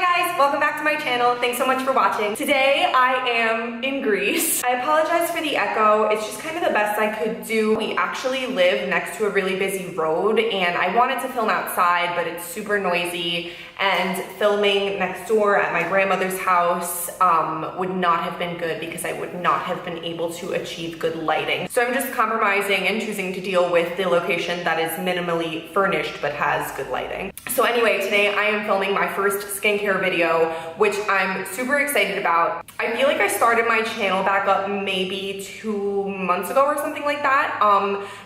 guys, welcome back to my channel. Thanks so much for watching. Today I am in Greece. I apologize for the echo. It's just kind of the best I could do. We actually live next to a really busy road and I wanted to film outside, but it's super noisy, and filming next door at my grandmother's house would not have been good because I would not have been able to achieve good lighting. So I'm just compromising and choosing to deal with the location that is minimally furnished but has good lighting. So anyway, today I am filming my first skincare video, which I'm super excited about. I feel like I started my channel back up maybe 2 months ago or something like that,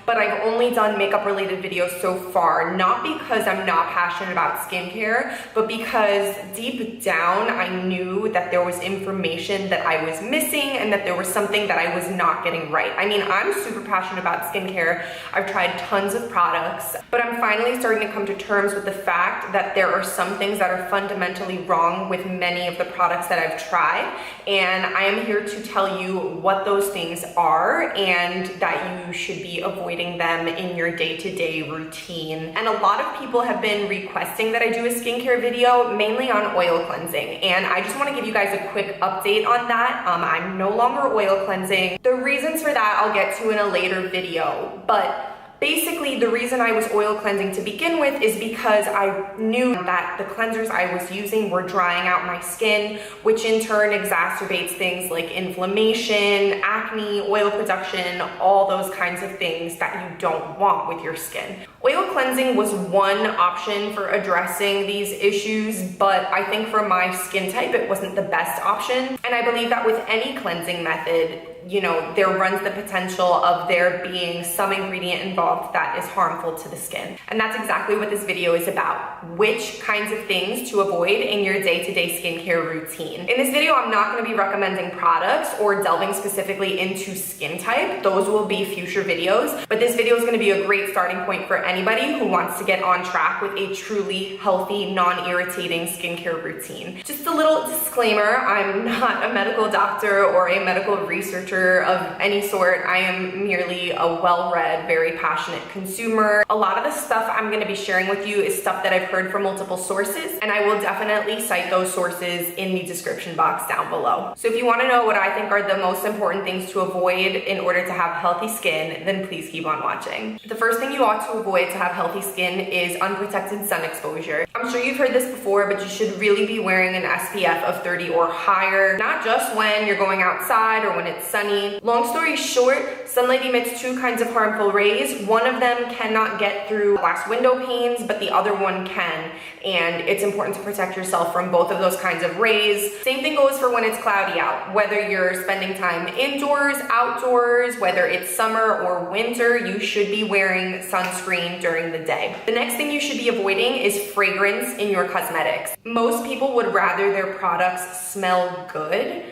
but I've only done makeup related videos so far, not because I'm not passionate about skincare, but because deep down I knew that there was information that I was missing and that there was something that I was not getting right. I mean, I'm super passionate about skincare. I've tried tons of products, but I'm finally starting to come to terms with the fact that there are some things that are fundamentally wrong with many of the products that I've tried, and I am here to tell you what those things are and that you should be avoiding them in your day-to-day routine. And a lot of people have been requesting that I do a skincare video, mainly on oil cleansing, and I just want to give you guys a quick update on that. I'm no longer oil cleansing. The reasons for that I'll get to in a later video, but basically, the reason I was oil cleansing to begin with is because I knew that the cleansers I was using were drying out my skin, which in turn exacerbates things like inflammation, acne, oil production, all those kinds of things that you don't want with your skin. Oil cleansing was one option for addressing these issues, but I think for my skin type, it wasn't the best option. And I believe that with any cleansing method, you know, there runs the potential of there being some ingredient involved that is harmful to the skin. And that's exactly what this video is about. Which kinds of things to avoid in your day-to-day skincare routine. In this video, I'm not going to be recommending products or delving specifically into skin type. Those will be future videos. But this video is going to be a great starting point for anybody who wants to get on track with a truly healthy, non-irritating skincare routine. Just a little disclaimer, I'm not a medical doctor or a medical researcher of any sort. I am merely a well-read, very passionate consumer. A lot of the stuff I'm going to be sharing with you is stuff that I've heard from multiple sources, and I will definitely cite those sources in the description box down below. So if you want to know what I think are the most important things to avoid in order to have healthy skin, then please keep on watching. The first thing you ought to avoid to have healthy skin is unprotected sun exposure. I'm sure you've heard this before, but you should really be wearing an SPF of 30 or higher, not just when you're going outside or when it's sunny. Long story short, sunlight emits two kinds of harmful rays. One of them cannot get through glass window panes, but the other one can. And it's important to protect yourself from both of those kinds of rays. Same thing goes for when it's cloudy out. Whether you're spending time indoors, outdoors, whether it's summer or winter, you should be wearing sunscreen during the day. The next thing you should be avoiding is fragrance in your cosmetics. Most people would rather their products smell good,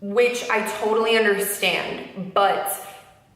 which I totally understand, but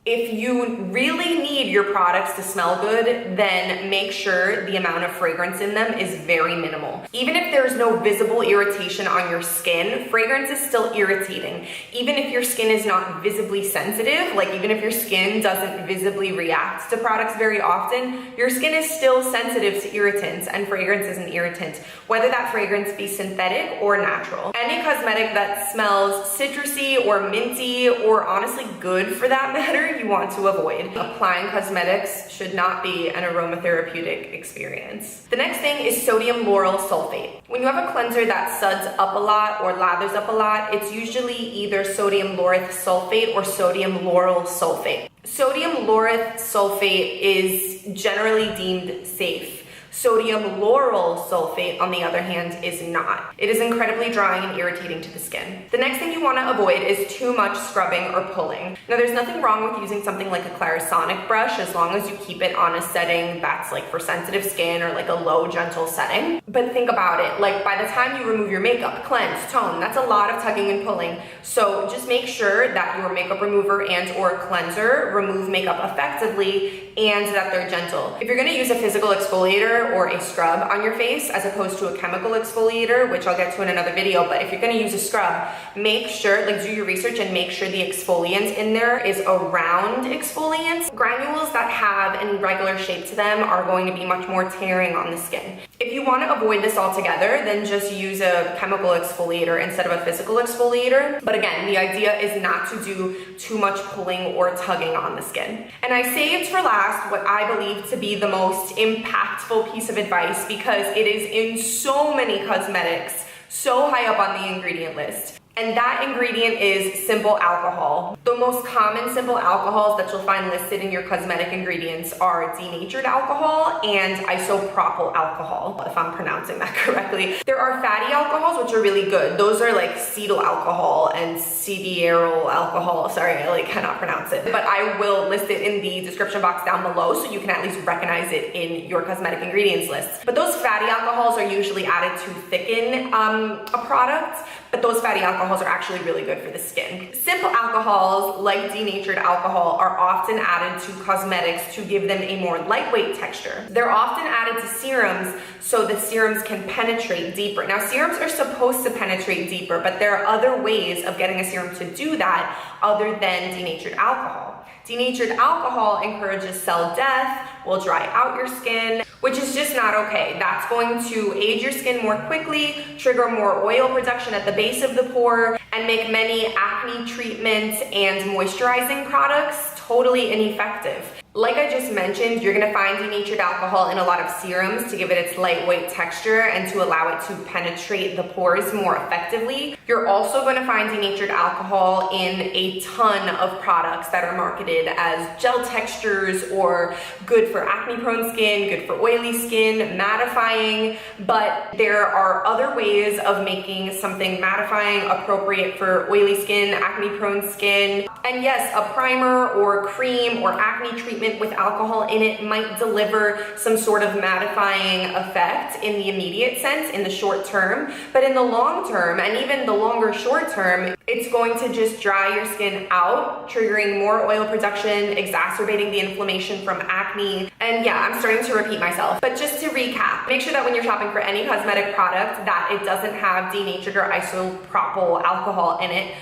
if you really need your products to smell good, then make sure the amount of fragrance in them is very minimal. Even if there's no visible irritation on your skin, fragrance is still irritating. Even if your skin is not visibly sensitive, like even if your skin doesn't visibly react to products very often, your skin is still sensitive to irritants, and fragrance is an irritant, whether that fragrance be synthetic or natural. Any cosmetic that smells citrusy or minty, or honestly good for that matter, you want to avoid. Applying cosmetics should not be an aromatherapeutic experience. The next thing is sodium lauryl sulfate. When you have a cleanser that suds up a lot or lathers up a lot, it's usually either sodium laureth sulfate or sodium lauryl sulfate. Sodium laureth sulfate is generally deemed safe. Sodium lauryl sulfate, on the other hand, is not. It is incredibly drying and irritating to the skin. The next thing you want to avoid is too much scrubbing or pulling. Now, there's nothing wrong with using something like a Clarisonic brush as long as you keep it on a setting that's like for sensitive skin or like a low, gentle setting. But think about it, like by the time you remove your makeup, cleanse, tone, that's a lot of tugging and pulling. So just make sure that your makeup remover and or cleanser remove makeup effectively and that they're gentle. If you're going to use a physical exfoliator or a scrub on your face as opposed to a chemical exfoliator, which I'll get to in another video, but if you're going to use a scrub, make sure, like, do your research and make sure the exfoliant in there is a round exfoliant. Granules that have an irregular shape to them are going to be much more tearing on the skin. If you want to avoid this altogether, then just use a chemical exfoliator instead of a physical exfoliator. But again, the idea is not to do too much pulling or tugging on the skin. And I saved for last what I believe to be the most impactful piece of advice, because it is in so many cosmetics, so high up on the ingredient list. And that ingredient is simple alcohol. The most common simple alcohols that you'll find listed in your cosmetic ingredients are denatured alcohol and isopropyl alcohol, if I'm pronouncing that correctly. There are fatty alcohols, which are really good. Those are like cetyl alcohol and cetyl alcohol. Sorry, I cannot pronounce it. But I will list it in the description box down below so you can at least recognize it in your cosmetic ingredients list. But those fatty alcohols are usually added to thicken a product, but those fatty alcohols are actually really good for the skin. Simple alcohols, like denatured alcohol, are often added to cosmetics to give them a more lightweight texture. They're often added to serums so the serums can penetrate deeper. Now, serums are supposed to penetrate deeper, but there are other ways of getting a serum to do that other than denatured alcohol. Denatured alcohol encourages cell death, will dry out your skin, which is just not okay. That's going to age your skin more quickly, trigger more oil production at the base of the pore, and make many acne treatments and moisturizing products totally ineffective. Like I just mentioned, you're gonna find denatured alcohol in a lot of serums to give it its lightweight texture and to allow it to penetrate the pores more effectively. You're also gonna find denatured alcohol in a ton of products that are marketed as gel textures or good for acne-prone skin, good for oily skin, mattifying, but there are other ways of making something mattifying appropriate for oily skin, acne-prone skin. And yes, a primer or cream or acne treatment with alcohol in it might deliver some sort of mattifying effect in the immediate sense, in the short term, but in the long term, and even the longer short term, it's going to just dry your skin out, triggering more oil production, exacerbating the inflammation from acne. And yeah, I'm starting to repeat myself, but just to recap, make sure that when you're shopping for any cosmetic product that it doesn't have denatured or isopropyl alcohol in it.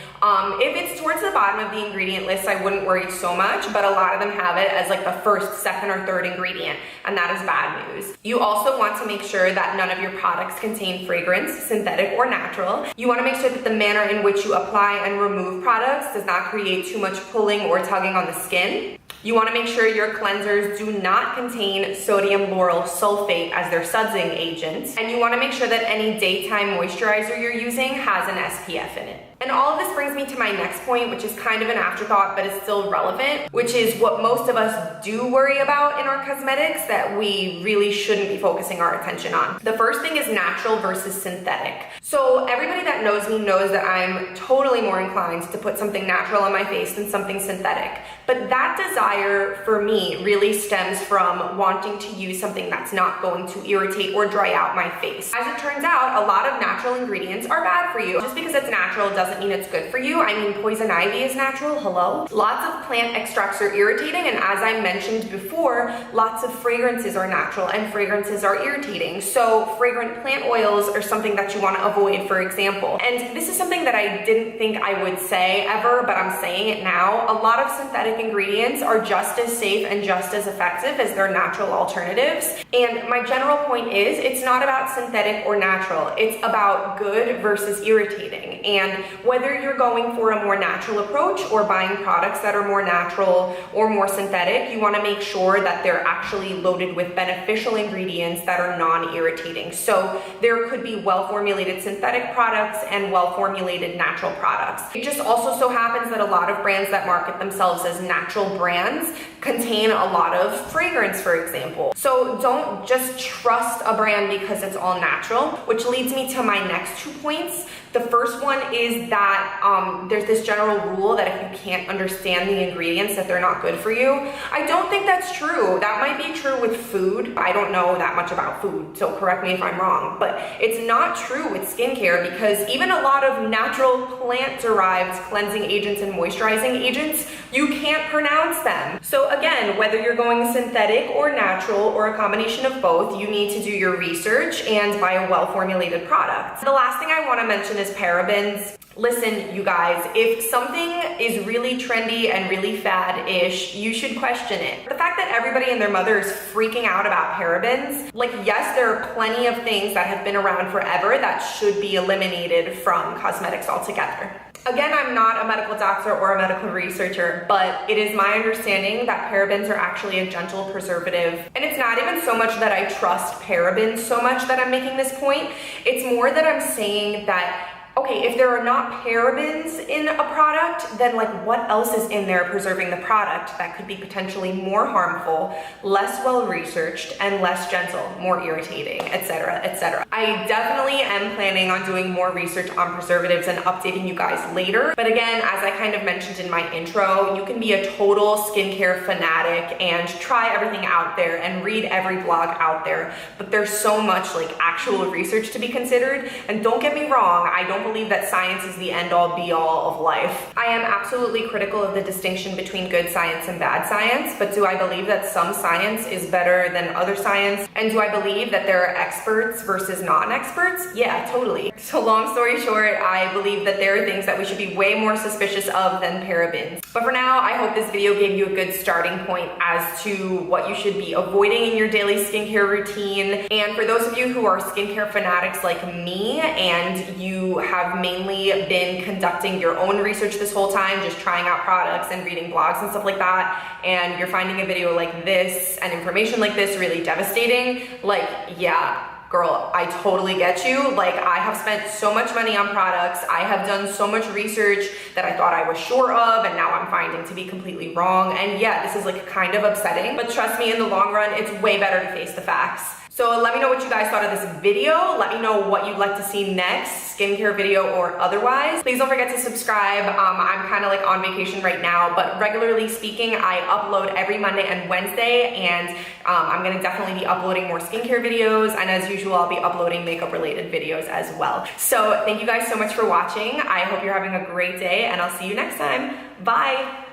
If it's towards the bottom of the ingredient list, I wouldn't worry so much, but a lot of them have it as like the first, second, or third ingredient, and that is bad news. You also want to make sure that none of your products contain fragrance, synthetic or natural. You want to make sure that the manner in which you apply and remove products does not create too much pulling or tugging on the skin. You want to make sure your cleansers do not contain sodium lauryl sulfate as their sudsing agent. And you want to make sure that any daytime moisturizer you're using has an SPF in it. And all of this brings me to my next point, which is kind of an afterthought, but is still relevant, which is what most of us do worry about in our cosmetics that we really shouldn't be focusing our attention on. The first thing is natural versus synthetic. So everybody that knows me knows that I'm totally more inclined to put something natural on my face than something synthetic. But that desire for me really stems from wanting to use something that's not going to irritate or dry out my face. As it turns out, a lot of natural ingredients are bad for you. Just because it's natural doesn't mean it's good for you. I mean, poison ivy is natural, hello? Lots of plant extracts are irritating, and as I mentioned before, lots of fragrances are natural and fragrances are irritating. So fragrant plant oils are something that you want to avoid, for example. And this is something that I didn't think I would say ever, but I'm saying it now. A lot of synthetic ingredients are just as safe and just as effective as their natural alternatives. And my general point is, it's not about synthetic or natural. It's about good versus irritating. And whether you're going for a more natural approach or buying products that are more natural or more synthetic, you want to make sure that they're actually loaded with beneficial ingredients that are non-irritating. So there could be well-formulated synthetic products and well-formulated natural products. It just also so happens that a lot of brands that market themselves as natural brands contain a lot of fragrance, for example. So don't just trust a brand because it's all natural, which leads me to my next 2 points. The first one is that there's this general rule that if you can't understand the ingredients that they're not good for you. I don't think that's true. That might be true with food. I don't know that much about food, so correct me if I'm wrong, but it's not true with skincare because even a lot of natural plant-derived cleansing agents and moisturizing agents, you can't pronounce them. So again, whether you're going synthetic or natural or a combination of both, you need to do your research and buy a well-formulated product. The last thing I want to mention is parabens. Listen, you guys, if something is really trendy and really fad-ish, you should question it. The fact that everybody and their mother is freaking out about parabens. Like, yes, there are plenty of things that have been around forever that should be eliminated from cosmetics altogether. Again, I'm not a medical doctor or a medical researcher, but it is my understanding that parabens are actually a gentle preservative. And it's not even so much that I trust parabens so much that I'm making this point. It's more that I'm saying that, okay, if there are not parabens in a product, then like what else is in there preserving the product that could be potentially more harmful, less well-researched, and less gentle, more irritating, etc., etc. I definitely am planning on doing more research on preservatives and updating you guys later. But again, as I kind of mentioned in my intro, you can be a total skincare fanatic and try everything out there and read every blog out there. But there's so much like actual research to be considered. And don't get me wrong, I don't believe that science is the end-all be-all of life. I am absolutely critical of the distinction between good science and bad science, but do I believe that some science is better than other science? And do I believe that there are experts versus non-experts? Yeah, totally. So long story short, I believe that there are things that we should be way more suspicious of than parabens. But for now, I hope this video gave you a good starting point as to what you should be avoiding in your daily skincare routine. And for those of you who are skincare fanatics like me and you have mainly been conducting your own research this whole time, just trying out products and reading blogs and stuff like that, and you're finding a video like this and information like this really devastating, like, yeah, girl, I totally get you. Like, I have spent so much money on products. I have done so much research that I thought I was sure of, and now I'm finding to be completely wrong. And yeah, this is like kind of upsetting, but trust me, in the long run, it's way better to face the facts. So let me know what you guys thought of this video. Let me know what you'd like to see next, skincare video or otherwise. Please don't forget to subscribe. I'm kind of like on vacation right now, but regularly speaking, I upload every Monday and Wednesday, and I'm gonna definitely be uploading more skincare videos, and as usual, I'll be uploading makeup related videos as well. So thank you guys so much for watching. I hope you're having a great day, and I'll see you next time. Bye.